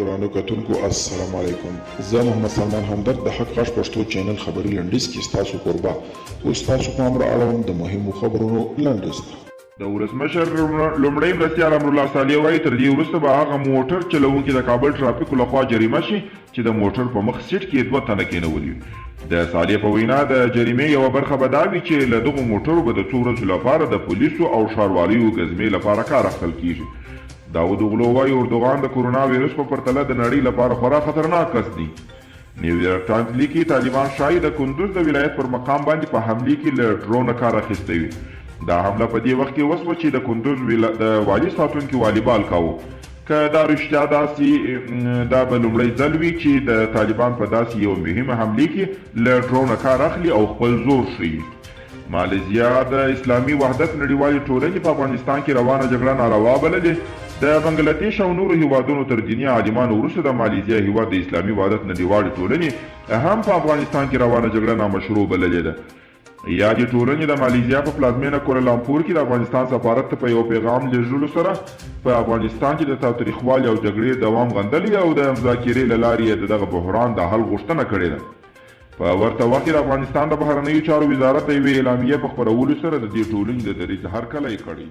ګرانو کتونکو السلام علیکم. زه محمد سلمان همدرد د حق غږ پښتو چینل خبري لنډیز کې ستاسو کوربه اوس تاسو په امر اړوند د مهمو خبرونو لنډیز. د ولسمشر لومړی مرستیال امرالله صالح وایي تر دې وروسته به هغه موټر چلوونکي د کابل ټرافیکو لخوا جریمه شي چې د موټر په مخ سیټ کې 2 تنه کېنولي وي. د صالح په وینا د جریمې یوه برخه به دا وي چې له دغو موټرو به د څو ورځو لپاره د پولیسو او ښاروالیو ګزمې لپاره کار اخیستل کیږي. داود اوغلو وایي اردوغان د کورونا ویروس په پرتله د نړۍ لپاره خورا خطرناک کس دی. نیویارک ټایمز لیکي طالبان ښایي د کندوز د ولایت پر مقام باندې په حملې کې له ډرونه کار اخیستی وي. دا حمله په دې وخت کې وسوه چې د کندوز د والي ساتونکي والیبال کاوه. که دا رښتیا داسې دا به لومړی ځل وي چې د طالبان په داسې یو مهمه حملې کې له ډرونه کار اخلي او خپل زور ښیي. مالیزیا د اسلامي وحدت نړیوالې ټولنې په افغانستان کې روانه جګړه ناروا بللې. د بنګلادیش او نورو هیوادونو تر دیني عالمانو وروسته د مالیزیا هیواد د اسلامي وحدت نړیوالې ټولنې هم په افغانستان کې روانه جګړه نامشروع بللې ده. یادې ټولنې د مالیزیا په پلازمینه کولالامپور کې د افغانستان سفارت ته په یو پیغام لیږلو سره په افغانستان کې د تاوتریخوالي او جګړې دوام غندلي او د مذاکرې له لارې یې دغه بحران د حل غوښتنه کړې ده. په ورته وخت کې د افغانستان د بهرنیو چارو وزارت د یوې اعلامیې په خپرولو سره د دې ټولنې د دریځ هرکلی کړی.